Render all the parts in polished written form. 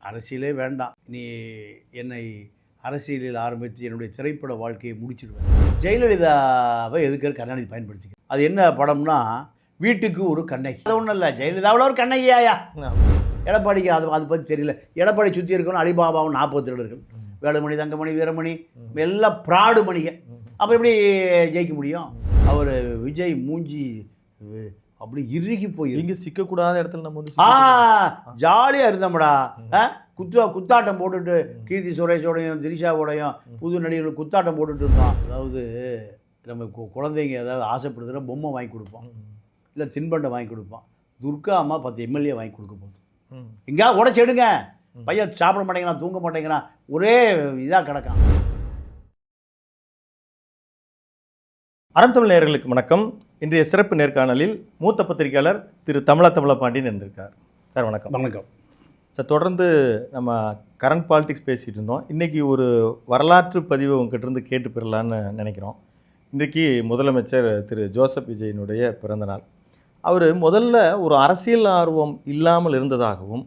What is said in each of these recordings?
அரசியலே வேண்டாம், நீ என்னை அரசியலில் ஆரம்பித்து என்னுடைய திரைப்பட வாழ்க்கையை முடிச்சிடுவேன். ஜெயலலிதாவை எதுக்கு கருணாநிதி பயன்படுத்திக்க. அது என்ன படம்னா, வீட்டுக்கு ஒரு கண்ணகி. அது ஒன்றும் இல்லை, ஜெயலலிதாவில் ஒரு கண்ணகியாயா. எடப்பாடிக்கு அது பற்றி தெரியல. எடப்பாடி சுற்றி இருக்கணும் அலிபாபாவும் 40 திருடர்கள், வேலுமணி, தங்கமணி, வீரமணி, எல்லாம் பிராடு மணிக. அப்போ எப்படி ஜெயிக்க முடியும்? அவர் விஜய் மூஞ்சி அப்படி இறுகி போய் இங்கே சிக்கக்கூடாத இடத்துல நம்ம வந்து ஜாலியாக இருந்தோம்டா. குத்தாட்டம் போட்டுட்டு கீர்த்தி சுரேஷோடையும் திரிஷாவோடையும் புது நடிகர்கள் குத்தாட்டம் போட்டுட்டு இருந்தோம். அதாவது நம்ம குழந்தைங்க ஏதாவது ஆசைப்படுதுன்னா பொம்மை வாங்கி கொடுப்போம், இல்லை தின்பண்டம் வாங்கி கொடுப்போம். துர்கா அம்மா 10 எம்எல்ஏ வாங்கி கொடுக்க போகுது. எங்கேயாவது உடச்செடுங்க, பையன் சாப்பிட மாட்டேங்கிறான், தூங்க மாட்டேங்கிறான், ஒரே இதாக கிடக்கான். அறந்தமிழ் நேயர்களுக்கு வணக்கம். இன்றைய சிறப்பு நேர்காணலில் மூத்த பத்திரிகையாளர் திரு தமிழா பாண்டியன் இருந்திருக்கார். சார் வணக்கம். வணக்கம் சார். தொடர்ந்து நம்ம கரண்ட் பாலிடிக்ஸ் பேசிகிட்டு இருந்தோம். இன்றைக்கி ஒரு வரலாற்று பதிவை உங்ககிட்ட கேட்டு பெறலான்னு நினைக்கிறோம். இன்றைக்கி முதலமைச்சர் திரு ஜோசப் விஜயனுடைய பிறந்தநாள். அவர் முதல்ல ஒரு அரசியல் ஆர்வம் இல்லாமல் இருந்ததாகவும்,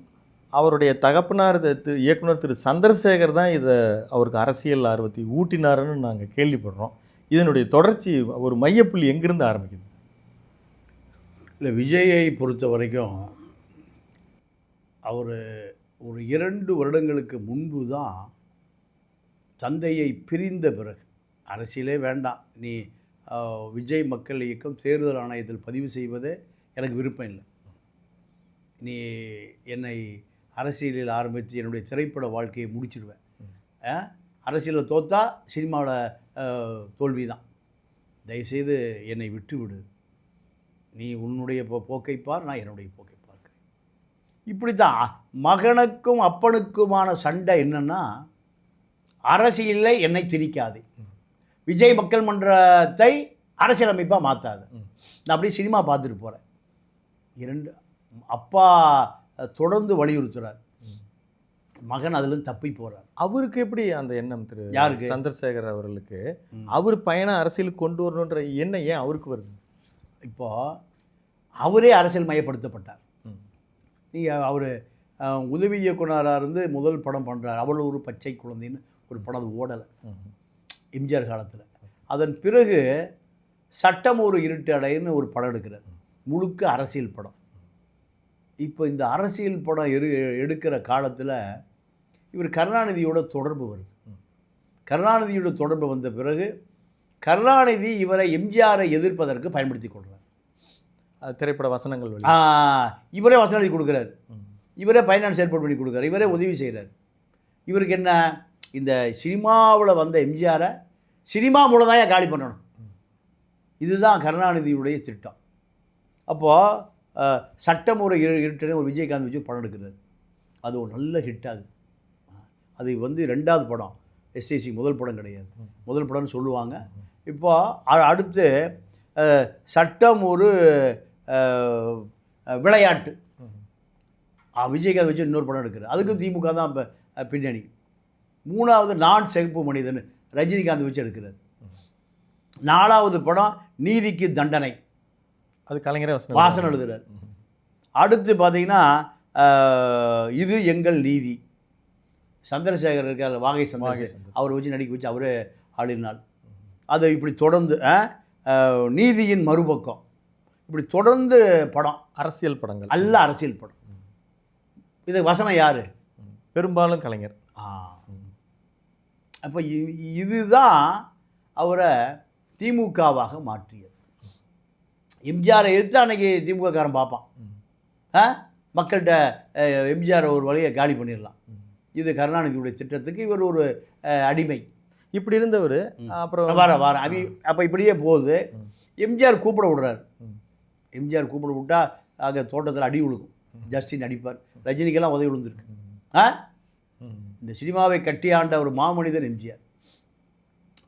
அவருடைய தகப்பனார் இயக்குனர் திரு சந்திரசேகர் தான் இதை அவருக்கு அரசியல் ஆர்வத்தை ஊட்டினாருன்னு நாங்கள் கேள்விப்படுறோம். இதனுடைய தொடர்ச்சி ஒரு மையப்புள்ளி எங்கிருந்து ஆரம்பிக்குது? இல்லை, விஜயை பொறுத்த வரைக்கும் அவர் ஒரு 2 வருடங்களுக்கு முன்பு தான் தந்தையை பிரிந்த பிறகு, அரசியலே வேண்டாம், நீ விஜய் மக்கள் இயக்கம் தேர்தல் ஆணையத்தில் பதிவு செய்வதே எனக்கு விருப்பம் இல்லை, நீ என்னை அரசியலில் ஆரம்பித்து என்னுடைய திரைப்பட வாழ்க்கையை முடிச்சிடுவேன், அரசியலில் தோற்றா சினிமாவில் தோல்வி தான், தயவுசெய்து என்னை விட்டு விடு, நீ உன்னுடைய போக்கை பார், நான் என்னுடைய போக்கை பார்க்கிறேன். இப்படி தான் மகனுக்கும் அப்பனுக்குமான சண்டை. என்னென்னா, அரசியலில் என்னை திணிக்காது, விஜய் மக்கள் மன்றத்தை அரசியலமைப்பாக மாற்றாது. நான் அப்படியே சினிமா பார்த்துட்டு போகிறேன். 2 அப்பா தொடர்ந்து வலியுறுத்துகிறார், மகன் அதுலேருந்து தப்பி போகிறார். அவருக்கு எப்படி அந்த எண்ணம் திரு யாருக்கு? சந்திரசேகர் அவர்களுக்கு அவர் பயணம் அரசியலுக்கு கொண்டு வரணுன்ற எண்ணம் ஏன் அவருக்கு வருது? இப்போது அவரே அரசியல் மயப்படுத்தப்பட்டார். நீங்கள் அவர் உதவி இயக்குனராக இருந்து முதல் படம் பண்ணுறார், அவள் ஒரு பச்சை குழந்தைன்னு ஒரு படம், அது ஓடலை எம்ஜிஆர் காலத்தில். அதன் பிறகு சட்டம் ஒரு இருட்டு அடைன்னு ஒரு படம் எடுக்கிறார், முழுக்க அரசியல் படம். இப்போ இந்த அரசியல் படம் எடுக்கிற காலத்தில் இவர் கருணாநிதியோட தொடர்பு வருது. கருணாநிதியோட தொடர்பு வந்த பிறகு கருணாநிதி இவரை எம்ஜிஆரை எதிர்ப்பதற்கு பயன்படுத்தி கொள்கிறார். திரைப்பட வசனங்கள் இவரே வசனம் எழுதி கொடுக்குறாரு, இவரே ஃபைனான்ஸ் ஏற்பாடு பண்ணி கொடுக்குறாரு, இவரே உதவி செய்கிறார். இவருக்கு என்ன, இந்த சினிமாவில் வந்த எம்ஜிஆரை சினிமா மூலம் தான் காலி பண்ணணும், இதுதான் கருணாநிதியுடைய திட்டம். அப்போது சட்டம் ஒரு இருட்டுன்னு ஒரு விஜயகாந்த் வச்சு படம் எடுக்கிறார். அது ஒரு நல்ல ஹிட் ஆகுது. அது வந்து 2வது படம், எஸ்ஏசி முதல் படம் கிடையாது, முதல் படம்னு சொல்லுவாங்க. இப்போ அடுத்து சட்டம் ஒரு விளையாட்டு, விஜயகாந்த் வச்சு இன்னொரு படம் எடுக்கிறார், அதுக்கு திமுக தான் இப்போ பின்னணி. 3வது நான் சிகப்பு மனிதன் ரஜினிகாந்த் வச்சு எடுக்கிறார். 4வது படம் நீதிக்கு தண்டனை, அது கலைஞரே வாசன் எழுதுகிறார். அடுத்து பார்த்தீங்கன்னா இது எங்கள் நீதி, சந்திரசேகர் இருக்கார், வாகை சந்திரசேகர், அவரை வச்சு நடிக்க வச்சு அவரே ஆளினாள். அது இப்படி தொடர்ந்து நீதியின் மறுபக்கம், இப்படி தொடர்ந்து படம், அரசியல் படங்கள், நல்ல அரசியல் படம். இது வசனம் யார்? பெரும்பாலும் கலைஞர். அப்போ இதுதான் அவரை திமுகவாக மாற்றியது. எம்ஜிஆரை எதிர்த்து அன்றைக்கி திமுககாரன் பார்ப்பான், மக்கள்கிட்ட எம்ஜிஆரை ஒரு வழியை காலி பண்ணிடலாம். இது கருணாநிதியுடைய திட்டத்துக்கு இவர் ஒரு அடிமை. இப்படி இருந்தவர் அப்புறம் வர அப்போ இப்படியே போகுது. எம்ஜிஆர் கூப்பிட விடுறாரு. எம்ஜிஆர் கூப்பிட விட்டால் அங்கே தோட்டத்தில் அடி விழுகும், ஜஸ்டின் அடிப்பார், ரஜினிக்கெல்லாம் உதவி விழுந்திருக்கு. இந்த சினிமாவை கட்டி ஆண்ட ஒரு மாமனிதன் எம்ஜிஆர்.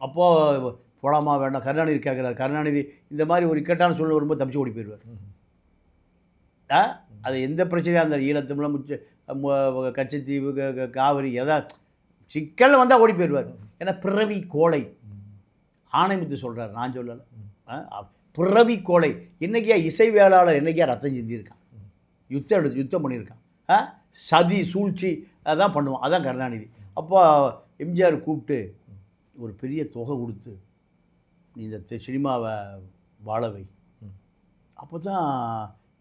அப்போது போடாமா வேண்டாம், கருணாநிதி கேட்குறாரு. கருணாநிதி இந்த மாதிரி ஒரு இக்கட்டான சூழ்நிலை வரும்போது தப்பிச்சு ஓடி போயிடுவார். அது எந்த பிரச்சனையாக இருந்தாலும், ஈழத்தமிழ் கச்சத்தீவு காவிரி எதாவது சிக்கல் வந்தால் ஓடி போயிடுவார். ஏன்னா பிறவி கோளை, ஆணைமுத்து சொல்கிறார், நான் சொல்லலை, பிறவி கோளை. என்னைக்கியா இசை வேளாளர், என்னைக்கியா ரத்தம் சிந்தியிருக்கான், யுத்தம் பண்ணியிருக்கான், சதி சூழ்ச்சி அதான் பண்ணுவான். அதான் கருணாநிதி. அப்போ எம்ஜிஆர் கூப்பிட்டு ஒரு பெரிய தொகை கொடுத்து நீ இந்த சினிமாவை வாழ வை. அப்போ தான்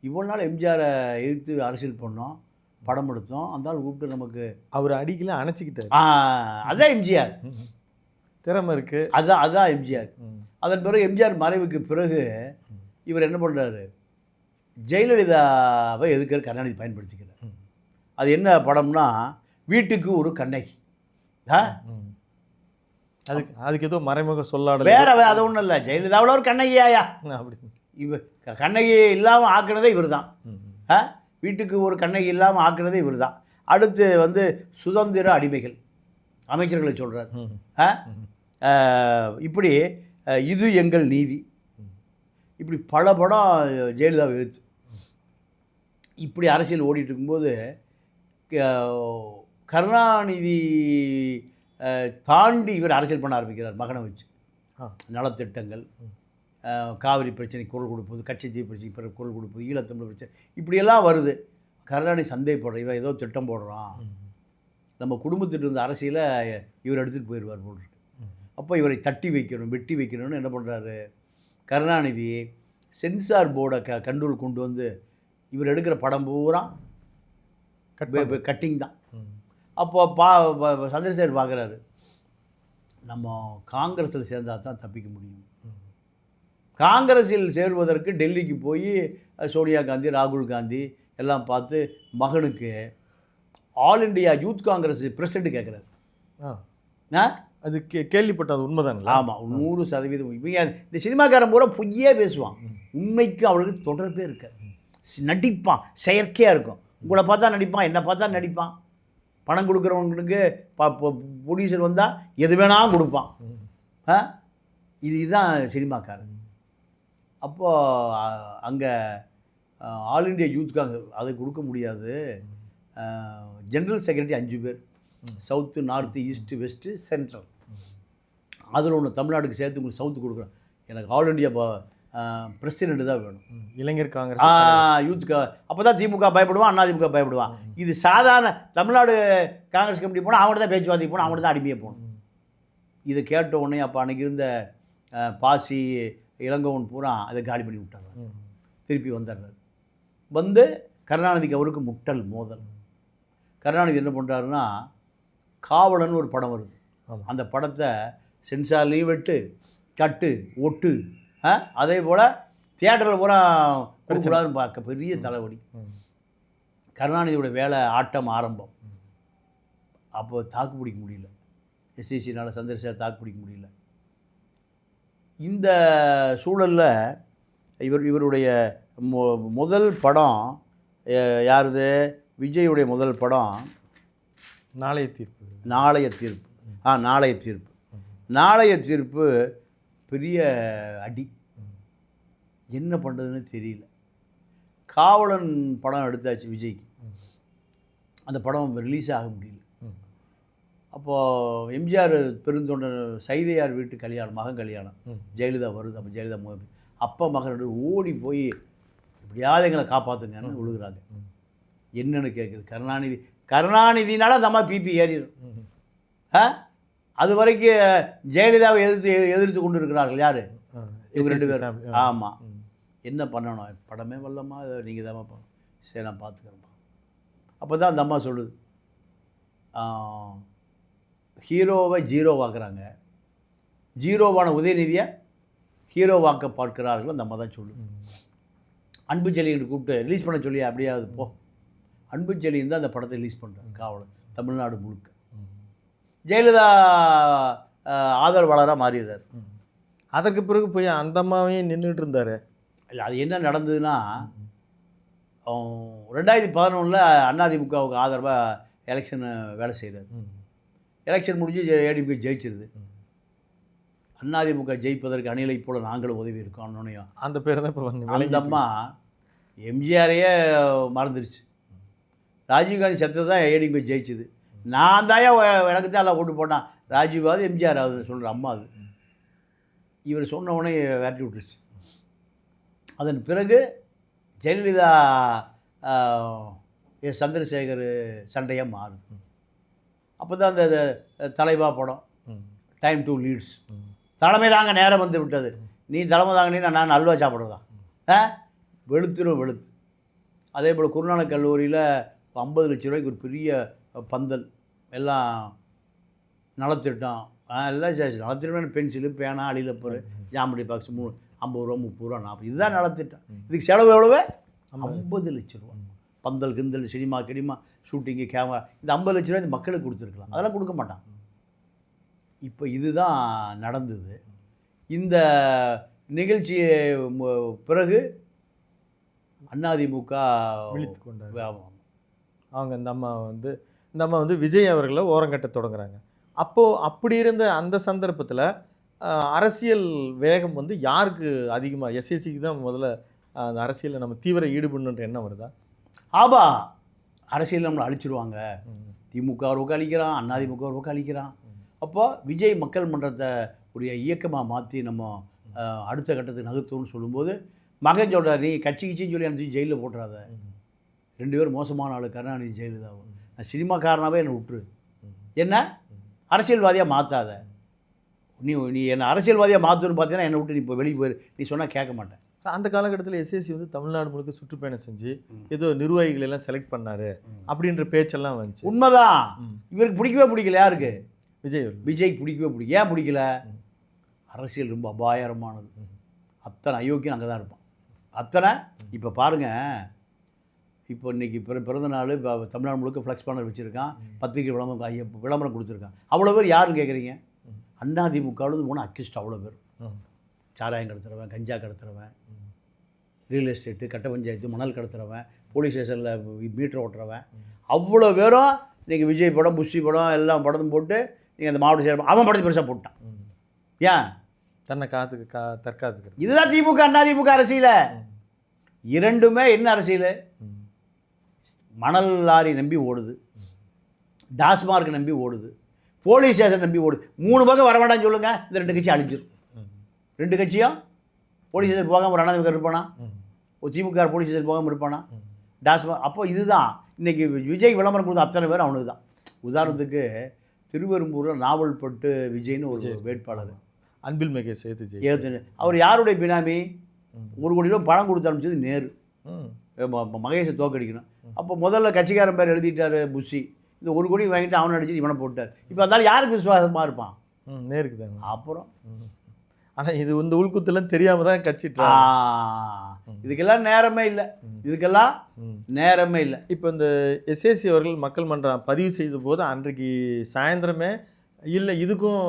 இவ்வளோ நாள் எம்ஜிஆரை எதிர்த்து அரசியல் பண்ணோம், படம் எடுத்தோம். அந்த ஆள் கூப்பிட்டு நமக்கு அவர் அடிக்கல அணைச்சிக்கிட்டார். அதான் எம்ஜிஆர் திறமை இருக்குது. அதான் எம்ஜிஆர். அதன் பிறகு எம்ஜிஆர் மறைவுக்கு பிறகு இவர் என்ன பண்ணுறாரு, ஜெயலலிதாவை எதுக்கிற கருணாநிதி பயன்படுத்திக்கிறார். அது என்ன படம்னா வீட்டுக்கு ஒரு கண்ணகி. அதுக்கு ஏதோ மறைமுக சொல்லாடல் வேற அது ஒன்றும் இல்லை, ஜெயலலிதாவில் ஒரு கண்ணகியாயா அப்படி இவ கண்ணகி இல்லாமல் ஆக்குனதே இவர் தான். வீட்டுக்கு ஒரு கண்ணகி இல்லாமல் ஆக்குனதே இவர் தான். அடுத்து வந்து சுதந்திர அடிமைகள் அமைச்சர்களை சொல்கிறார். இப்படி இது எங்கள் நீதி, இப்படி பல படம் ஜெயலலிதாவை எழுத்து இப்படி அரசியல் ஓடிட்டு இருக்கும்போது கருணாநிதி தாண்டி இவர் அரசியல் பண்ண ஆரம்பிக்கிறார். மகனை வச்சு நலத்திட்டங்கள், காவிரி பிரச்சனை குரல் கொடுப்பது, கட்சி பிரச்சனை பிறகு குரல் கொடுப்பது, ஈழத்தமிழ் பிரச்சனை, இப்படியெல்லாம் வருது. கருணாநிதி சந்தேகப்படுற இவன் ஏதோ திட்டம் போடுறான், நம்ம குடும்பத்திட்டு இருந்த அரசியலை இவர் எடுத்துகிட்டு போயிடுவார் போல் இருக்கு. அப்போ இவரை தட்டி வைக்கணும், வெட்டி வைக்கணும்னு என்ன பண்ணுறாரு கருணாநிதி, சென்சார் போர்டை கண்ட்ரோல் கொண்டு வந்து இவர் எடுக்கிற படம் பூரா கட்டிங் தான். அப்போ சந்திரசேகர் பார்க்குறாரு, நம்ம காங்கிரஸில் சேர்ந்தால் தான் தப்பிக்க முடியும். காங்கிரஸில் சேர்வதற்கு டெல்லிக்கு போய் சோனியா காந்தி, ராகுல் காந்தி எல்லாம் பார்த்து மகனுக்கு all India youth Congress president கேட்குறாரு. அது கேள்விப்பட்டது உண்மைதான். ஆமாம், 100%. இவங்க இந்த சினிமாக்காரன் பூரா பொய்யே பேசுவான், உண்மைக்கு அவளுக்கு தொடர்பே இருக்க. நடிப்பான், செயற்கையாக இருக்கும். உங்களை பார்த்தா நடிப்பான், என்னை பார்த்தா நடிப்பான். பணம் கொடுக்குறவங்களுக்கு ப்ரொடியூசர் வந்தால் எது வேணாலும் கொடுப்பான். இதுதான் சினிமாக்காரன். அப்போது அங்கே ஆல் இண்டியா யூத் காங்கிரஸ் அதை கொடுக்க முடியாது. ஜென்ரல் செக்ரட்டரி 5 பேர், south, north, east, west, central. அதில் ஒன்று தமிழ்நாட்டுக்கு சேர்த்து உங்களுக்கு சவுத்து கொடுக்குறேன், எனக்கு ஆல் இண்டியா பிரசிடென்ட் தான் வேணும். இளைஞர் காங்கிரஸ் யூத்துக்கு. அப்போ தான் திமுக பயப்படுவான், அதிமுக பயப்படுவான். இது சாதாரண தமிழ்நாடு காங்கிரஸ் கமிட்டி போனால் அவங்கள்ட்ட தான் பேச்சுவார்த்தைக்கு போகணும், அவங்கள்ட்ட தான் அடிமையாக போகணும். இதை கேட்ட உடனே அப்போ அன்றைக்கி இருந்த பாசி இளங்கோவன் பூரா அதை காலி பண்ணி விட்டாங்க. திருப்பி வந்துடுறாரு. வந்து கருணாநிதிக்கு அவருக்கு முட்டல் மோதல். கருணாநிதி என்ன பண்ணுறாருன்னா, காவலன் ஒரு படம் வருது, அந்த படத்தை சென்சார்லேயும் வெட்டு, கட்டு, ஒட்டு, அதே போல் தியேட்டரில் பூரா கொடுக்கூடாதுன்னு பார்க்க பெரிய தலைவலி. கருணாநிதியோட வேலை ஆட்டம் ஆரம்பம். அப்போ தாக்கு பிடிக்க முடியல, எஸ்சிசினால் சந்திரசேகர் தாக்கு பிடிக்க முடியல. இந்த சூழலில் இவருடைய முதல் படம் யாருது, விஜயுடைய முதல் படம் நாளைய தீர்ப்பு. நாளைய தீர்ப்பு பெரிய அடி, என்ன பண்ணுறதுன்னு தெரியல. காவலன் படம் எடுத்தாச்சு விஜய்க்கு, அந்த படம் ரிலீஸ் ஆக முடியல. அப்போது எம்ஜிஆர் பெருந்தொண்டர் சைதையார் வீட்டு கல்யாணம், மகன் கல்யாணம், ஜெயலலிதா வருது. அப்போ ஜெயலலிதா அப்பா மகனோட ஓடி போய் எப்படியாவது எங்களை காப்பாற்றுங்கன்னு விழுகிறாங்க. என்னன்னு கேட்குது கருணாநிதினால அந்த அம்மா பிபி ஏறிடும். அது வரைக்கும் ஜெயலலிதாவை எதிர்த்து கொண்டு இருக்கிறார்கள் யார், இவங்க 2 பேரும். ஆமாம், என்ன பண்ணணும், படமே வரலம்மா, நீங்கள் தான் பண்ணணும். சரி, நான் பார்த்துக்கிறேன்ப்பா. அப்போ தான் அந்த அம்மா சொல்லுது, ஹீரோவை ஜீரோவாக்குறாங்க, ஜீரோவான உதயநிதியை ஹீரோவாக்க பார்க்கிறார்கள். அந்த அம்மா தான் சொல்லுது. அன்பு செழியன் கூப்பிட்டு ரிலீஸ் பண்ண சொல்லி அப்படியாவது போ. அன்பு செழியன் தான் அந்த படத்தை ரிலீஸ் பண்ணுறாங்க, காவலன், தமிழ்நாடு முழுக்க. ஜெயலலிதா ஆதரவாளராக மாறிடுறார். அதற்கு பிறகு போய் அந்த அம்மாவையும் நின்றுட்டு இருந்தார். இல்லை, அது என்ன நடந்ததுன்னா, 2011 அதிமுகவுக்கு ஆதரவாக எலெக்ஷன் வேலை செய்கிறார். எலெக்ஷன் முடிஞ்சு ஏடிஎம்கே ஜெயிச்சிருது. அதிமுக ஜெயிப்பதற்கு அணிலை போல நாங்களும் உதவி இருக்கோம். அந்த பேர் தான் இப்போ வந்து அந்த அம்மா எம்ஜிஆரையே மறந்துடுச்சு. ராஜீவ்காந்தி செத்தது தான் ஏடிஎம்கே ஜெயிச்சுது. நான் தான் எனக்கு தான் எல்லாம் ஓட்டு போட்டான், ராஜீவாவது எம்ஜிஆர் ஆகுது சொல்கிற அம்மா அது. இவர் சொன்ன உடனே விரட்டி விட்டுருச்சு. அதன் பிறகு ஜெயலலிதா சந்திரசேகர் சண்டையாக மாறுது. அப்போ தான் அந்த தலைவா படம், ம். டைம் டு லீட்ஸ், ம். தலைமை தாங்க நேரம் வந்து விட்டது, நீ தலைமை தாங்க நான் அல்வா சாப்பிட்றதா, வெளுத்துரும் வெளுத்து. அதே போல் குருநானக் கல்லூரியில் 50 லட்ச ரூபாய்க்கு ஒரு பெரிய பந்தல், எல்லாம் நலத்திட்டம், எல்லாம் நலத்திட்டம், பென்சிலு, பேனா, அழிலப்பர், ஜாமெட்ரி பாக்ஸ் 50 ரூபா, 30 ரூபா, 40, இதுதான் நலத்திட்டம். இதுக்கு செலவு எவ்வளவு? 50 லட்ச ரூபா. பந்தல் கிந்தல், சினிமா கினிமா, ஷூட்டிங்கு, கேமரா, இந்த 50 லட்ச ரூபா இந்த மக்களுக்கு கொடுத்துருக்கலாம், அதெல்லாம் கொடுக்க மாட்டான். இப்போ இதுதான் நடந்தது. இந்த நிகழ்ச்சி பிறகு அதிமுக விழித்து கொண்டார். அவங்க இந்த அம்மா வந்து விஜய் அவர்களை ஓரங்கட்ட தொடங்குறாங்க. அப்போது அப்படி இருந்த அந்த சந்தர்ப்பத்தில் அரசியல் வேகம் வந்து யாருக்கு அதிகமாக? எஸ்எஸ்சிக்கு தான் முதல்ல அந்த அரசியலில் நம்ம தீவிர ஈடுபடணுன்ற எண்ணம் வருதா? ஆபா, அரசியல் நம்மளை அழிச்சிருவாங்க, திமுக ஒரு பக்கம் அழிக்கிறான், அதிமுக ஒரு பக்கம் அழிக்கிறான். அப்போ விஜய் மக்கள் மன்றத்தை ஒரு இயக்கமாக மாற்றி நம்ம அடுத்த கட்டத்துக்கு நகர்த்தணும்னு சொல்லும்போது மகன் சொல்கிறார், நீ கட்சி கிச்சின்னு சொல்லி எனக்கு ஜெயிலில் போட்டுறாத, 2 பேரும் மோசமான ஆள், கருணாநிதி ஜெயலலிதாவும், நான் சினிமாக்காரனாகவே என்னை விட்டுரு, என்ன அரசியல்வாதியாக மாற்றாத, நீ என்னை அரசியல்வாதியாக மாற்றணும்னு பார்த்தீங்கன்னா என்னை விட்டு நீ இப்போ வெளியே போயிரு, நீ சொன்னால் கேட்க மாட்டேன். அந்த காலகட்டத்தில் எஸ்எஸ்சி வந்து தமிழ்நாடு முழுக்க சுற்றுப்பயணம் செஞ்சு ஏதோ நிர்வாகிகள் எல்லாம் செலக்ட் பண்ணார் அப்படின்ற பேச்செல்லாம் வந்துச்சு. உண்மைதான். இவருக்கு பிடிக்கவே பிடிக்கல. யாருக்கு? விஜய்க்கு பிடிக்கவே பிடிக்கும். ஏன் பிடிக்கல? அரசியல் ரொம்ப அபாயகரமானது, அத்தனை அயோக்கியம் அங்கே தான் இருப்பான், அத்தனை. இப்போ பாருங்கள், இப்போ இன்றைக்கி பிறந்த நாள் தமிழ்நாடு முழுக்க ஃப்ளெக்ஸ் பேனர் வச்சுருக்கான், பத்திரிகை விளம்பரம் கொடுத்துருக்கான். அவ்வளோ பேர் யாருன்னு கேட்குறீங்க? அதிமுகவில் போனால் அக்யூஸ்ட் அவ்வளோ பேர், சாராயம் கடத்துறவன், கஞ்சா கடத்துறவன், ரியல் எஸ்டேட்டு, கட்ட பஞ்சாயத்து, மணல் கடத்துறவன், போலீஸ் ஸ்டேஷனில் மீட்டர் ஓட்டுறவன், அவ்வளோ பேரும் இன்றைக்கி விஜய் படம், புஷி படம், எல்லாம் படத்தும் போட்டு நீங்கள் அந்த மாவட்ட செயல் அவன் படத்தை பெருசாக போட்டான். ஏன்? தன்னை தற்காத்துக்கு. இதுதான் திமுக அதிமுக அரசியல். இரண்டுமே என்ன அரசியல்? மணல் லாரி நம்பி ஓடுது, டாஸ்மார்க் நம்பி ஓடுது, போலீஸ் ஸ்டேஷன் நம்பி ஓடுது. 3 பக்கம் வர வேண்டாம்னு சொல்லுங்கள், இந்த 2 கட்சி அழிஞ்சிடும். 2 கட்சியும் போலீஸ் ஸ்டேஷன் போகாமல் ஒரு அதிமுக இருப்பானா, ஒரு திமுக போலீஸ் ஸ்டேஷன் போகாமல் இருப்பானா, டாஸ்மார்க். அப்போ இதுதான் இன்றைக்கி விஜய் விளம்பரம் கொடுத்த அத்தனை பேர் அவனுக்கு தான். உதாரணத்துக்கு திருவெரும்பூரில் நாவல்பட்டு விஜய்னு ஒரு வேட்பாளர், அன்பில் மகேஷ் ஏற்று, அவர் யாருடைய பினாமி? 1 கோடி ரூபா பணம் கொடுத்து அனுப்பிச்சது நேரு, மகேஷை தோக்கடிக்கணும். அப்போ முதல்ல கட்சிக்காரன் பேர் எழுதிட்டார் புஷி, இந்த 1 கோடி வாங்கிட்டு அவனை அடிச்சு இவனை போட்டார். இப்போ அதனால யாருக்கு விசுவாசமாக இருப்பான்? நேருக்கு தான். அப்புறம் ஆனால் இது இந்த உள்குத்தெல்லாம் தெரியாமல் தான் கட்சி. இதுக்கெல்லாம் நேரமே இல்லை, இதுக்கெல்லாம் நேரமே இல்லை. இப்போ இந்த எஸ்எஸ்சி அவர்கள் மக்கள் மன்றம் பதிவு செய்த போது அன்றைக்கு சாயந்தரமே இல்லை இதுக்கும்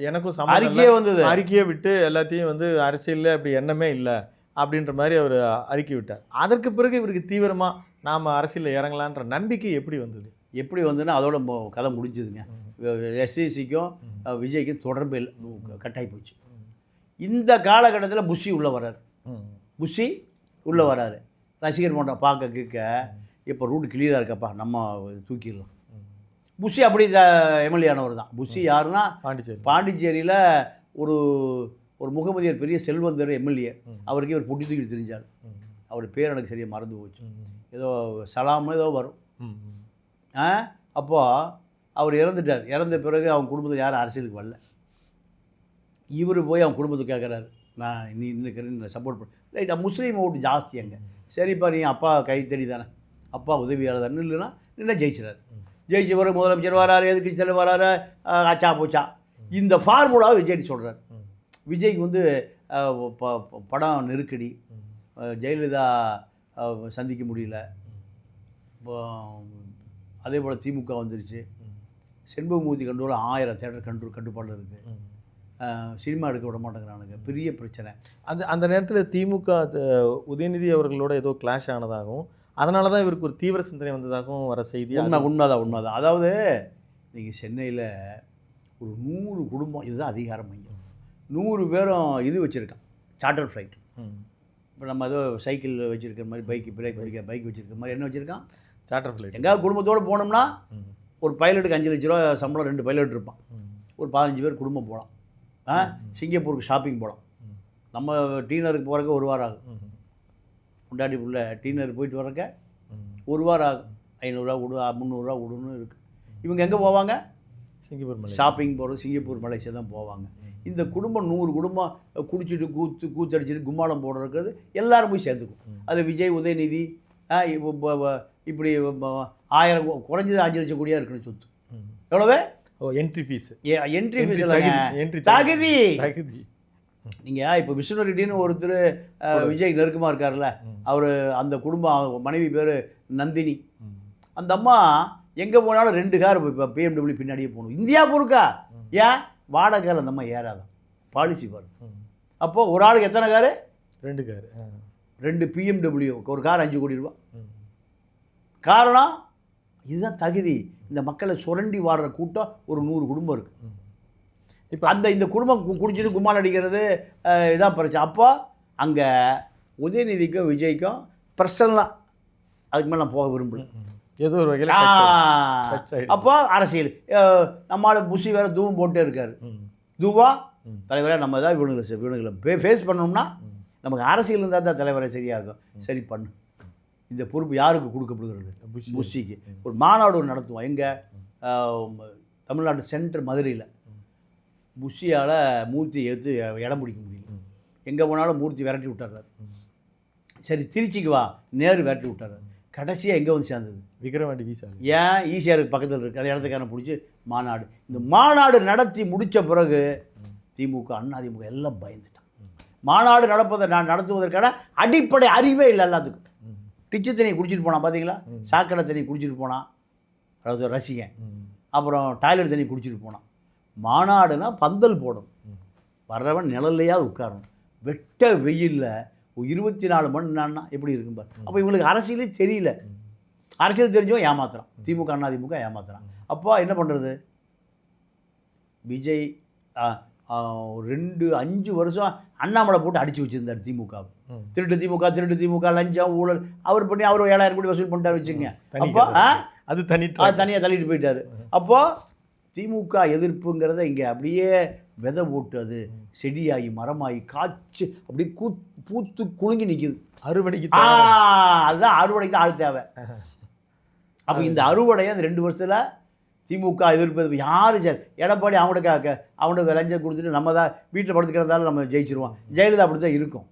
எனக்கும் அறிக்கையே வந்தது, அறிக்கையை விட்டு எல்லாத்தையும் வந்து அரசியலில் அப்படி எண்ணமே இல்லை அப்படின்ற மாதிரி அவர் அறிக்கை விட்டார். அதற்கு பிறகு இவருக்கு தீவிரமாக நாம் அரசியலில் இறங்கலான்ற நம்பிக்கை எப்படி வந்தது? எப்படி வந்ததுன்னா அதோட கதை முடிஞ்சதுங்க. எஸ்எஸ்சிக்கும் விஜய்க்கும் தொடர்பு இல்லை, கட்டாயி போச்சு. இந்த காலகட்டத்தில் புஷி உள்ளே வர்றார், புஷி உள்ளே வராரு, ரசிகர் மன்றம் பார்க்க கேட்க இப்போ ரூட் கிளியராக இருக்கப்பா, நம்ம தூக்கிடலாம். புஷி அப்படி எம்எல்ஏ ஆனவர் தான். புஷி யாருன்னா பாண்டிச்சேரியில் ஒரு ஒரு முகமதியர் பெரிய செல்வந்தர் எம்எல்ஏ, அவருக்கே ஒரு பொட்டி தூக்கி தெரிஞ்சார். அவர் பேர் எனக்கு சரியாக மறந்து போச்சு, ஏதோ சலாம்னு ஏதோ வரும். அப்போது அவர் இறந்துட்டார். இறந்த பிறகு அவங்க குடும்பத்தில் யாரும் அரசியலுக்கு வரல. இவர் போய் அவன் குடும்பத்துக்கு கேட்குறாரு, நான் நீ இன்னும் சப்போர்ட் பண்ண ரைட்டா, முஸ்லீம் ஓட்டு ஜாஸ்தி அங்கே, சரிப்பா நீ அப்பா கைத்தடி தானே, அப்பா உதவியாளர் தானே, இல்லைன்னா நின்று ஜெயிச்சிடாரு. ஜெயிச்ச பிறகு முதலமைச்சர் வராரு, எதுக்கு செல்ல வராரு, ஆச்சா போச்சா. இந்த ஃபார்முலாவை விஜய் சொல்கிறார். விஜய்க்கு வந்து படம் நெருக்கடி, ஜெயலலிதா சந்திக்க முடியல, அதே போல் திமுக வந்துருச்சு, செண்பகமூர்த்தி கண்டூர் 1000 தேட்டர் கட்டுப்பாடில் இருக்குது, சினிமா எடுக்க விட மாட்டேங்கிறானுங்க, பெரிய பிரச்சனை. அந்த நேரத்தில் திமுக உதயநிதி அவர்களோட ஏதோ கிளாஷ் ஆனதாகவும் அதனால தான் இவருக்கு ஒரு தீவிர சிந்தனை வந்ததாகவும் வர செய்தி. உண்மைதான். அதாவது நீங்கள் சென்னையில் ஒரு 100 குடும்பம், இதுதான் அதிகார மையம், 100 பேரும் இது வச்சுருக்கான், சார்ட்டர் ஃப்ளைட். இப்போ நம்ம ஏதோ சைக்கிள் வச்சுருக்கிற மாதிரி, பிரேக் பிடிக்கிற பைக் வச்சுருக்கிற மாதிரி என்ன வச்சுருக்கான், சார்ட்டர் ஃப்ளைட். எங்கேயாவது குடும்பத்தோடு போனோம்னா ஒரு பைலட்டுக்கு 5 லட்ச ரூபா சம்பளம், 2 பைலட் இருப்பான், ஒரு 15 பேர் குடும்பம் போகலாம். சிங்கப்பூருக்கு ஷாப்பிங் போகலாம். நம்ம டீனருக்கு போகிறக்கு 1 வாரம் ஆகும், கொண்டாடி உள்ள டீனருக்கு போயிட்டு வரக்க 1 வாரம் ஆகும். 500 ரூபா விடு, 300 ரூபா விடுன்னு இருக்குது. இவங்க எங்கே போவாங்க? சிங்கப்பூர் மலை ஷாப்பிங் போகிறது சிங்கப்பூர் மலேசியா தான் போவாங்க. இந்த குடும்பம் 100 குடும்பம் குடிச்சிட்டு கூத்தடிச்சிட்டு கும்மாளம் போடுறது எல்லாரும் போய் சேர்ந்துக்கும். அதில் விஜய், உதயநிதி இப்படி 1000 குறைஞ்சது 5 லட்சம் கோடியாக இருக்கணும் சொத்து. எவ்வளவு? Entry fees. Entry fees entry தகுதி. தகுதி. நீங்கள் இப்போ விஷ்ணு ரெட்டின்னு ஒருத்தர் விஜய் நெருக்கமாக இருக்கார்ல, அவர் அந்த குடும்பம் மனைவி பேர் நந்தினி. அந்த அம்மா எங்கே போனாலும் 2 கார் இப்போ BMW பின்னாடியே போகணும். இந்தியா பொறுக்கா ஏன் வாடகையில் அந்த அம்மா ஏறாதான் பாலிசி வரும். அப்போது ஒரு ஆளுக்கு எத்தனை காரு? 2 கார். 2 BMW, ஒரு கார் 5 கோடி ரூபா. காரணம் இதுதான் தகுதி. இந்த மக்களை சுரண்டி வாடுற கூட்டம் ஒரு 100 குடும்பம் இருக்குது. இப்போ இந்த குடும்பம் குடிச்சிட்டு கும்மால் அடிக்கிறது இதான் பிரச்சனை. அப்போ அங்கே உதயநிதிக்கும் விஜய்க்கும் பர்சனலாக அதுக்கு மேலே நான் போக விரும்பல. ஏதோ ஒரு வகையில் அப்போ அரசியல் நம்மளால் புஷி வேறு தூவம் போட்டே இருக்காரு. தூவா தலைவராக நம்ம தான் இவனுங்களை ஃபேஸ் பண்ணோம்னா நமக்கு அரசியல் இருந்தால் தான் தலைவரை சரியாக இருக்கும். சரி பண்ணு. இந்த பொறுப்பு யாருக்கு கொடுக்கப்படுகிறது? புஷிக்கு. ஒரு மாநாடு நடத்துவோம் எங்கே? தமிழ்நாடு சென்டர் மதுரையில். புஷியால் மூர்த்தி எடுத்து இடம் பிடிக்க முடியல. எங்கே போனாலும் மூர்த்தி விரட்டி விட்டுறாரு. சரி திருச்சிக்கு வா, நேரு விரட்டி விட்டாரு. கடைசியாக எங்கே வந்து சேர்ந்தது? விக்ரவாண்டி வீசா. ஏன் ஈசிஆருக்கு பக்கத்தில் இருக்குது. அந்த இடத்துக்கான பிடிச்சி மாநாடு. இந்த மாநாடு நடத்தி முடித்த பிறகு திமுக, அதிமுக எல்லாம் பயந்துட்டான். மாநாடு நடத்துவதற்கான அடிப்படை அறிவே இல்லை எல்லாத்துக்கும். திச்சு தண்ணி குடிச்சிட்டு போனான் பார்த்தீங்களா? சாக்கடை தண்ணி குடிச்சிட்டு போனான், அதாவது ரசிகன். அப்புறம் டாய்லெட் தண்ணி குடிச்சிட்டு போனான். மாநாடுனா பந்தல் போடணும், வர்றவன் நிழல்லையாவது உட்காரணும். வெட்ட வெயிலில் 24 மணி நேரம்னா எப்படி இருக்கும் பாரு. அப்போ இவங்களுக்கு அரசியலே தெரியல. அரசியல் தெரிஞ்சவன் ஏமாத்துறான். திமுக, அதிமுக ஏமாத்துறான். அப்போ என்ன பண்ணுறது? விஜய் 5 வருஷம் அண்ணாமலை போட்டு அடித்து வச்சுருந்தார் திமுக. திருட்டு திமுக, லஞ்சம், ஊழல் அவர் பண்ணி அவர் 7000 கோடி வசூல் பண்ணிட்டார் வச்சுங்க. அப்போ அது தனியாக தள்ளிட்டு போயிட்டார். அப்போது திமுக எதிர்ப்புங்கிறத இங்கே அப்படியே விதை போட்டு அது செடியாகி மரமாகி காய்ச்சி அப்படியே பூத்து குலுங்கி நிற்கிது. அறுவடைக்கு அதுதான் அறுவடைக்கு தான் ஆள் தேவை. அப்போ இந்த அறுவடையை அந்த 2 வருஷத்தில் திமுக எதிர்ப்பது யார்? சார் எடப்பாடி அவனுக்கு லஞ்சம் கொடுத்துட்டு நம்ம தான் வீட்டில் படுத்துக்கிறதால நம்ம ஜெயிச்சிருவோம். ஜெயலலிதா அப்படி தான் இருக்கும்.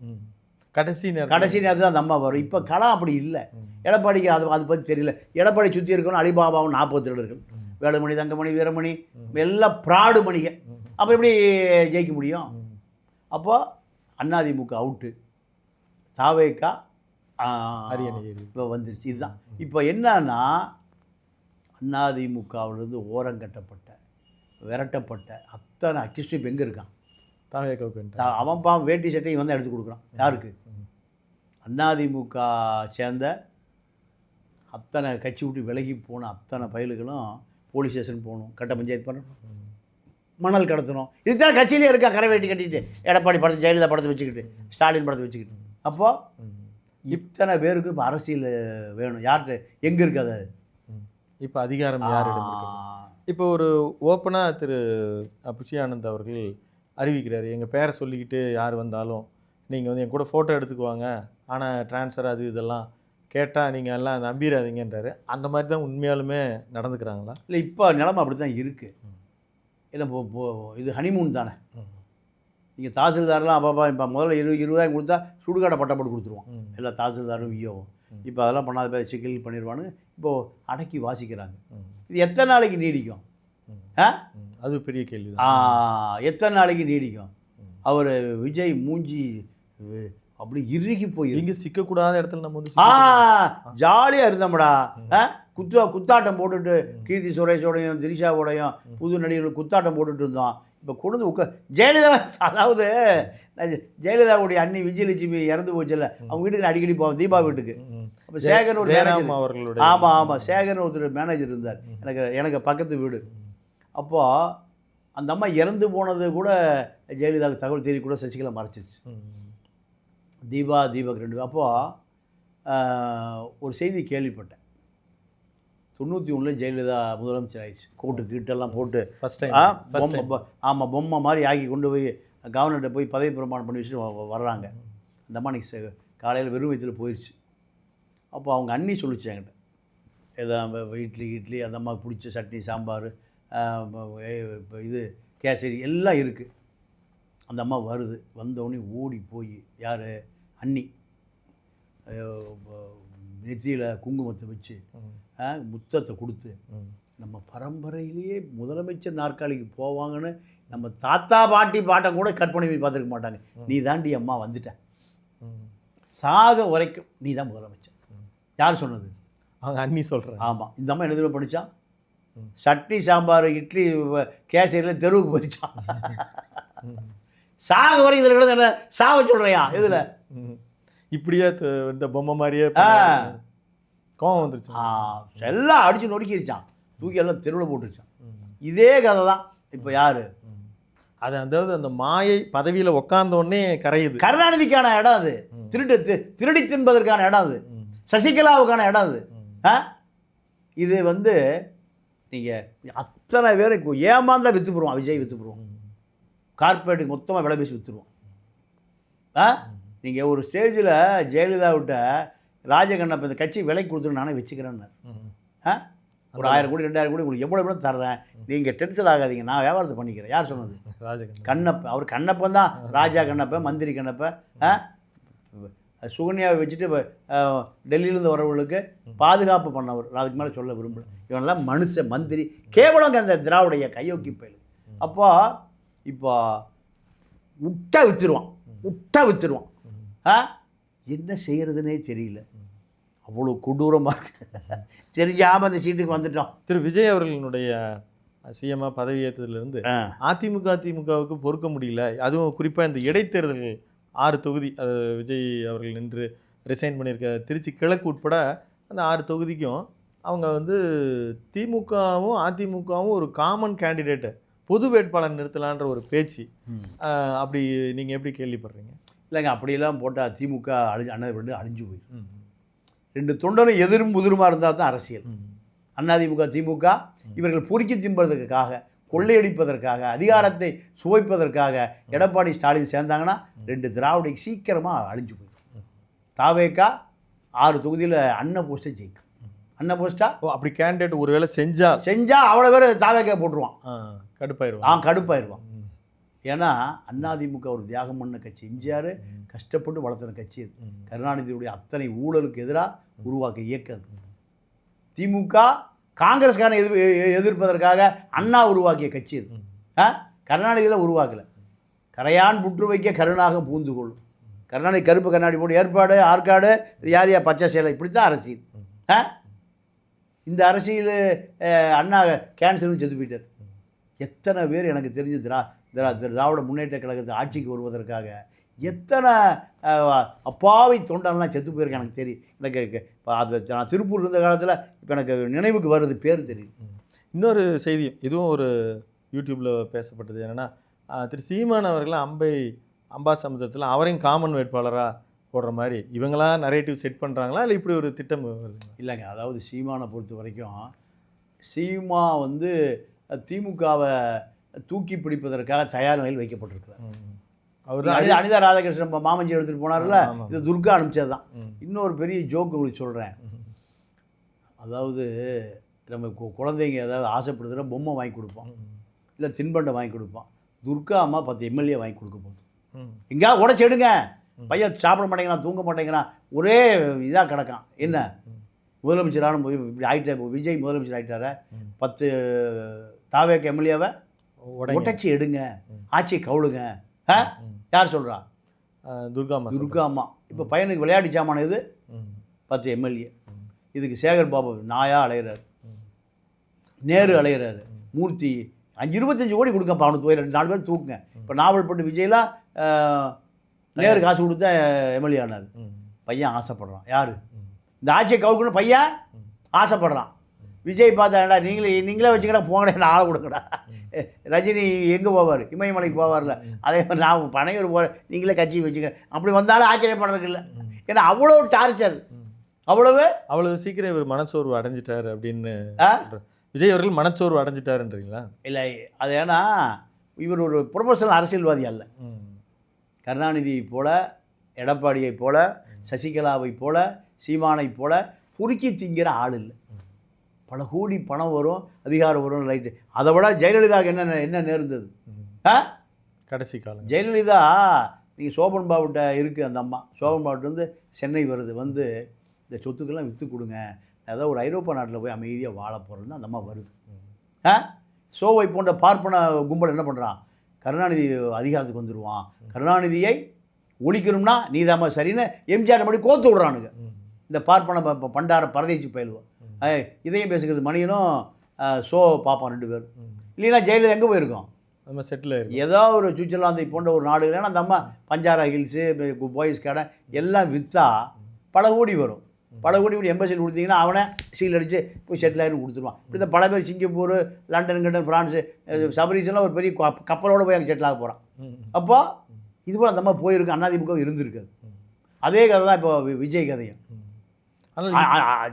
கடைசி நேரத்தில் தான் அந்த அம்மா வரும். இப்போ களம் அப்படி இல்லை. எடப்பாடிக்கு அதை பற்றி தெரியல. எடப்பாடி சுற்றி இருக்கணும் அலிபாபாவும் 40 திருடர்கள், வேலுமணி, தங்கமணி, வீரமணி, எல்லாம் ப்ராடு மணிக. அப்போ எப்படி ஜெயிக்க முடியும்? அப்போது அதிமுக அவுட்டு, தாவேக்கா இப்போ வந்துருச்சு. இதுதான் இப்போ என்னன்னா, அதிமுகவிலிருந்து ஓரங்கட்டப்பட்ட விரட்டப்பட்ட அத்தனை அக்கிஸ்ட் இப்போ எங்கே இருக்கான்? தாவேக்கா. அவன் வேட்டி சட்டையும் வந்து எடுத்து கொடுக்குறான். யாருக்கு? அதிமுக சேர்ந்த அத்தனை கட்சி விட்டு விலகி போன அத்தனை பயல்களும் போலீஸ் ஸ்டேஷன் போகணும், கட்ட பஞ்சாயத்து பண்ணணும், மணல் கடத்தணும். இதுதான் கட்சியிலே இருக்கா. கரை வேட்டி கட்டிட்டு எடப்பாடி படத்தை, ஜெயலலிதா படத்தை வச்சுக்கிட்டு, ஸ்டாலின் படத்தை வச்சுக்கிட்டு. அப்போது இத்தனை பேருக்கு இப்போ அரசியல் வேணும். யார்கிட்ட எங்கே இருக்காது? இப்போ அதிகாரம் யாரிடம்? இப்போ ஒரு ஓப்பனாக திரு புஷி ஆனந்த் அவர்கள் அறிவிக்கிறார், எங்கள் பேரை சொல்லிக்கிட்டு யார் வந்தாலும் நீங்கள் வந்து என் கூட ஃபோட்டோ எடுத்துக்குவாங்க, ஆனால் ட்ரான்ஸ்ஃபர் அது இதெல்லாம் கேட்டால் நீங்கள் எல்லாம் நம்பிடாதீங்கன்றாரு. அந்த மாதிரி தான் உண்மையாலுமே நடந்துக்கிறாங்களா? இல்லை, இப்போ நிலமை அப்படி தான் இருக்குது. இல்லை இது ஹனிமூன் தானே. நீங்கள் தாசில்தார்லாம் அப்போ இப்போ முதல்ல 20,000 கொடுத்தா சுடுகாடை பட்டப்பட்டு கொடுத்துருவோம் எல்லா தாசில்தாரும் வியோவும். இப்போ அதெல்லாம் பண்ணாத பேர் சிக்கல் பண்ணிடுவானுங்க. இப்போது அடக்கி வாசிக்கிறாங்க. இது எத்தனை நாளைக்கு நீடிக்கும்? அது பெரிய கேள்வி. எத்தனை நாளைக்கு நீடிக்கும்? அவர் விஜய் மூஞ்சி அப்படி இறுகி போய் இங்கே சிக்கக்கூடாத இடத்துல நம்ம வந்து ஜாலியாக இருந்தோம்டா. குத்தாட்டம் போட்டுட்டு கீர்த்தி சுரேஷோடையும் திரிஷாவோடையும் புது நடிகர்கள் குத்தாட்டம் போட்டுட்டு இருந்தோம். இப்போ கொண்டு ஜெயலலிதா, அதாவது ஜெயலலிதாவுடைய அண்ணி விஜயலட்சுமி இறந்து போச்சுல்ல, அவங்க வீட்டுக்கு அடிக்கடி போவோம், தீபா வீட்டுக்கு. அப்போ சேகர் ஒரு அவர்களுடைய ஆமாம் சேகர்னு ஒருத்தர் மேனேஜர் இருந்தார் எனக்கு பக்கத்து வீடு. அப்போது அந்த அம்மா இறந்து போனது கூட ஜெயலலிதாவுக்கு தகவல் தேடி கூட சசிகலா மறைச்சிருச்சு. தீபக் 2. அப்போது ஒரு செய்தி கேள்விப்பட்டேன். 91 ஜெயலலிதா முதலமைச்சர் ஆயிடுச்சு. கோட்டு கீட்டெல்லாம் போட்டு ஆமாம் பொம்மை மாதிரி ஆக்கி கொண்டு போய் கவர்னர்கிட்ட போய் பதவி பிரமாணம் பண்ணி வச்சுட்டு வர்றாங்க. அந்த அம்மா இன்னைக்கு காலையில் வெறும் வயிற்றில் போயிடுச்சு. அப்போ அவங்க அண்ணி சொல்லிச்சு என்கிட்ட, எதாவது இட்லி அந்த அம்மாவுக்கு பிடிச்ச சட்னி சாம்பார் இது கேசரி எல்லாம் இருக்குது. அந்த அம்மா வருது, வந்தவுடனே ஓடி போய் யார் அண்ணி நெத்தியில் குங்குமத்தை வச்சு முத்தத்தை கொடுத்து, நம்ம பரம்பரையிலேயே முதலமைச்சர் நாற்காலிக்கு போவாங்கன்னு நம்ம தாத்தா பாட்டி பாட்டம் கூட கற்பனை பார்த்துருக்க மாட்டாங்க. நீ தாண்டி அம்மா வந்துட்ட, சாக வரைக்கும் நீ தான் முதலமைச்சர். யார் சொன்னது? அவங்க அண்ணி சொல்கிறேன். ஆமாம். இந்த அம்மா என்ன படித்தான்? சட்னி சாம்பார் இட்லி கேசரியில் தெருவுக்கு போயிடுச்சான். சாக வரைக்கும் இதில் கிட்ட என்ன சாவ சொல்கிறியா? இதில் இப்படியே இந்த பொம்மை மாதிரியே கோவம் வந்துருச்சு. எல்லாம் அடித்து நொறுக்கிடுச்சான், தூக்கி எல்லாம் தெருவில் போட்டுருச்சான். இதே கதை தான் இப்போ யார் அது, அதாவது அந்த மாயை பதவியில் உக்காந்தோடனே கரையுது. கருணாநிதிக்கான இடம் அது, திருடி தின்பதற்கான இடம் அது, சசிகலாவுக்கான இடம் அது. இது வந்து நீங்கள் அத்தனை பேருக்கு ஏமாந்தா விற்று போடுவான். விஜய் விற்று போடுவான், கார்பரேட்டுக்கு மொத்தமாக விலை பேசி விற்றுருவோம். நீங்கள் ஒரு ஸ்டேஜில் ஜெயலலிதாவிட்ட ராஜகண்ணப்ப இந்த கட்சி விலைக்கு கொடுத்துரு நானே வச்சுக்கிறேன்னு, ஒரு 1000 கோடி 2000 கோடி உங்களுக்கு எவ்வளோ தர்றேன், நீங்கள் டென்ஷன் ஆகாதீங்க, நான் வியாபாரத்தை பண்ணிக்கிறேன். யார் சொன்னது? கண்ணப்பன். அவர் கண்ணப்பன் தான், ராஜா கண்ணப்பன், மந்திரி கண்ணப்பன். சுகன்யாவை வச்சுட்டு டெல்லியிலேருந்து வரவர்களுக்கு பாதுகாப்பு பண்ணவர். அதுக்கு மேலே சொல்ல விரும்பல. இவனெல்லாம் மனுஷ மந்திரி, கேவலங்க அந்த திராவிடைய கையோக்கி பயல். அப்போ இப்போ விட்டா விற்றுருவான். என்ன செய்கிறதுனே தெரியல, அவ்வளோ கொடூரமாக இருக்கு. தெரியாமல் அந்த சீட்டுக்கு வந்துட்டோம். திரு விஜய் அவர்களினுடைய சிஎம்மாக பதவியேற்றதுலேருந்து அதிமுகவுக்கு பொறுக்க முடியல. அதுவும் குறிப்பாக இந்த இடைத்தேர்தல்கள் 6 தொகுதி அது விஜய் அவர்கள் நின்று ரிசைன் பண்ணியிருக்க திருச்சி கிழக்கு உட்பட அந்த 6 தொகுதிக்கும் அவங்க வந்து திமுகவும் அதிமுகவும் ஒரு காமன் கேண்டிடேட்டு பொது வேட்பாளர் நிறுத்தலான்ற ஒரு பேச்சு. அப்படி நீங்கள் எப்படி கேள்விப்படுறீங்க? இல்லைங்க, அப்படியெல்லாம் போட்டால் திமுக அழிஞ்சு போயிடும். 2 தொண்டரும் எதிரும் புதிருமாக இருந்தால் தான் அரசியல். அதிமுக திமுக இவர்கள் பொறுக்கி தின்பதற்காக, கொள்ளையடிப்பதற்காக, அதிகாரத்தை சுவைப்பதற்காக எடப்பாடி ஸ்டாலின் சேர்ந்தாங்கன்னா 2 திராவிட சீக்கிரமாக அழிஞ்சு போயிடும். தாவேக்கா 6 தொகுதியில் அண்ணன் போஸ்ட்டை ஜெயிக்கும். அண்ணன் போஸ்டா அப்படி கேண்டிடேட் ஒருவேளை செஞ்சா அவ்வளோ பேர் தாவேக்கா போட்டுருவான், கடுப்பாயிருவான். ஏன்னா அதிமுக ஒரு தியாகம் பண்ண கட்சி. எம்ஜிஆர் கஷ்டப்பட்டு வளர்த்துன கட்சி அது. கருணாநிதியுடைய அத்தனை ஊழலுக்கு எதிராக உருவாக்க இயக்கம். திமுக காங்கிரஸ்கான எதிர்ப்பதற்காக அண்ணா உருவாக்கிய கட்சி அது. கருணாநிதியில் உருவாக்கலை. கரையான் புற்று வைக்க கருணாக பூந்து கொள்ளும். கருணாநிதி கருப்பு கண்ணாடி போட்டு ஏற்பாடு ஆற்காடு யார் பச்சை சேலை, இப்படித்தான் அரசியல். இந்த அரசியல் அண்ணா கேன்சர்னு செத்து போயிட்டார். எத்தனை பேர் எனக்கு தெரிஞ்சு திராவிட முன்னேற்ற கழகத்தை ஆட்சிக்கு வருவதற்காக எத்தனை அப்பாவி தொண்டெல்லாம் செத்து போயிருக்கேன். எனக்கு தெரியும். எனக்கு இப்போ அது நான் திருப்பூர் இருந்த காலத்தில் இப்போ எனக்கு நினைவுக்கு வருது, பேர் தெரியும். இன்னொரு செய்தி, இதுவும் ஒரு யூடியூப்பில் பேசப்பட்டது. என்னென்னா திரு சீமான் அவர்கள் அம்பாசமுத்திரத்தில் அவரையும் காமன் வேட்பாளராக போடுற மாதிரி இவங்களாம் நரேட்டிவ் செட் பண்ணுறாங்களா, இல்லை இப்படி ஒரு திட்டம் வருது? இல்லைங்க, அதாவது சீமானை பொறுத்த வரைக்கும் சீமா வந்து திமுகவை தூக்கி பிடிப்பதற்காக தயார் நிலையில் வைக்கப்பட்டிருக்கிறார். அவர் அனிதா ராதாகிருஷ்ணன் மாமஞ்சி எடுத்துகிட்டு போனார்ல, இது துர்கா அனுப்பிச்சது தான். இன்னொரு பெரிய ஜோக்கு உங்களுக்கு சொல்கிறேன். அதாவது நம்ம குழந்தைங்க ஏதாவது ஆசைப்படுதுன்னா பொம்மை வாங்கி கொடுப்போம், இல்லை தின்பண்டம் வாங்கி கொடுப்போம். துர்கா அம்மா 10 எம்எல்ஏ வாங்கி கொடுக்க போகுது. எங்கேயாவது உடச்சி எடுங்க, பையன் சாப்பிட மாட்டேங்கிறான், தூங்க மாட்டேங்கிறான், ஒரே இதாக கிடக்கான். என்ன முதலமைச்சரான இப்படி ஆகிட்டார், விஜய் முதலமைச்சர் ஆகிட்டார, 10 தாவேக்கு எம்எல்ஏவை உடச்சி எடுங்க, ஆட்சியை கவுளுங்க. யார் சொல்கிறா? துர்கா அம்மா. இப்போ பையனுக்கு விளையாட்டு சாமான இது 10 எம்எல்ஏ. இதுக்கு சேகர் பாபு நாயா அலையிறாரு, நேரு அலையிறாரு, மூர்த்தி 25 கோடி கொடுங்கப்பா அவனுக்கு, போய் 2-4 பேர் தூக்குங்க. இப்போ நாவல்பட்டு விஜய்லாம் நேரு காசு கொடுத்தா எம்எல்ஏ ஆனார். பையன் ஆசைப்படுறான். யார்? இந்த ஆட்சியை கவுக்கணும் பையன் ஆசைப்படுறான். விஜய் பார்த்தா நீங்களே வச்சுக்கடா, போங்கடா, ஆளை கொடுங்கடா. ரஜினி எங்கே போவார்? இமயமலைக்கு போவார்ல, அதே மாதிரி நான் பனையூர் போகிறேன், நீங்களே கட்சி வச்சுக்க. அப்படி வந்தாலும் ஆச்சரியப்படுறதுக்கு இல்லை. ஏன்னா அவ்வளோ டார்ச்சர், அவ்வளவு சீக்கிரம் இவர் மனச்சோர்வு அடைஞ்சிட்டார் அப்படின்னு விஜய் அவர்கள் மனச்சோர்வு அடைஞ்சிட்டாருன்றீங்களா? இல்லை, அது ஏன்னா இவர் ஒரு ப்ரொஃபஷனல் அரசியல்வாதி அல்ல. கருணாநிதியை போல, எடப்பாடியை போல, சசிகலாவை போல, சீமானை போல பொறுக்கி திங்கிற ஆள் இல்லை. பல கோடி பணம் வரும், அதிகாரம் வரும், ரைட்டு. அதை விட ஜெயலலிதாவுக்கு என்ன நேர்ந்தது? கடைசி காலம் ஜெயலலிதா, நீங்கள் சோபன் பாபுட்ட இருக்குது அந்த அம்மா, சோபன் பாபுட்டு சென்னை வருது, வந்து இந்த சொத்துக்கெல்லாம் விற்று கொடுங்க, ஏதாவது ஒரு ஐரோப்பா நாட்டில் போய் அமைதியாக வாழ போகிறதுன்னு அந்த அம்மா வருது. சோவை போன்ற பார்ப்பன கும்பல் என்ன பண்ணுறான்? கருணாநிதி அதிகாரத்துக்கு வந்துடுவான், கருணாநிதியை ஒழிக்கணும்னா நீதாம்மா சரின்னு எம்ஜிஆர் மறுபடி கோத்து விட்றானுங்க. இந்த பார்ப்பன பண்டார பரதேசி பயிலுவோம். இதையும் பேசுகிறது மணியனும் ஷோ பார்ப்பான் 2 பேரும். இல்லைன்னா ஜெயலலிதா எங்கே போயிருக்கோம்? நம்ம செட்டில் ஆயிருக்கும். ஏதோ ஒரு சுவிட்சர்லாந்தை போன்ற ஒரு நாடு, இல்லைன்னா அந்த அம்மா பஞ்சாரா ஹில்ஸு, பாய்ஸ் கடை எல்லாம் விற்றா பல கோடி வரும். பல கோடி எம்பசியில் கொடுத்தீங்கன்னா அவனை சீல் அடித்து போய் செட்டில் ஆகிருந்து கொடுத்துருவான். இப்படி தான் பல பேர் சிங்கப்பூர், லண்டன் கிண்டன், ஃப்ரான்ஸு, சபரீஸ்லாம் ஒரு பெரிய கப்பலோடு போய் அங்கே செட்டில் ஆக போகிறான். அப்போ இது போல் அந்த அம்மா போயிருக்கு, அதிமுக இருந்திருக்காது. அதே கதை தான் இப்போ விஜய் கதையும்.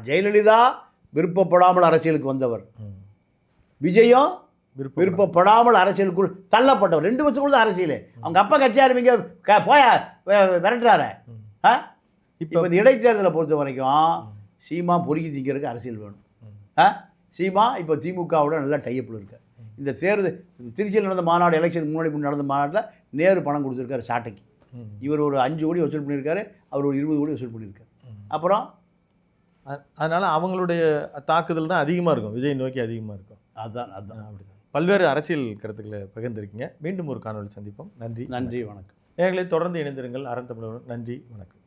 ஜெயலலிதா விருப்பப்படாமல் அரசியலுக்கு வந்தவர், விஜயும் விருப்பப்படாமல் அரசியலுக்குள் தள்ளப்பட்டவர். 2 வருஷத்துக்குள்ள தான் அரசியல். அவங்க அப்பா கட்சி ஆரம்பிங்க போயா விரட்டுறாரு. இப்போ இந்த இடைத்தேர்தலை பொறுத்த வரைக்கும் சீமா பொறுக்கி திங்கிறதுக்கு அரசியல் வேணும். சீமா இப்போ திமுகவோட நல்லா டைப்பில் இருக்கு. இந்த தேர்தல் திருச்சியில் நடந்த மாநாடு, எலெக்ஷன் முன்னாடி நடந்த மாநாட்டில் நேரு பணம் கொடுத்துருக்காரு சாட்டைக்கு. இவர் ஒரு 5 கோடி வசூல் பண்ணியிருக்காரு, அவர் ஒரு 20 கோடி வசூல் பண்ணியிருக்காரு. அப்புறம் அதனால் அவங்களுடைய தாக்குதல் தான் அதிகமாக இருக்கும், விஜய் நோக்கி அதிகமாக இருக்கும். அதுதான் அப்படிதான். பல்வேறு அரசியல் கருத்துக்களை பகிர்ந்திருக்கீங்க. மீண்டும் ஒரு காணொலி சந்திப்போம். நன்றி. நன்றி, வணக்கம். நேயர்களே, தொடர்ந்து இணைந்திருங்கள் அறம் தமிழருடன். நன்றி, வணக்கம்.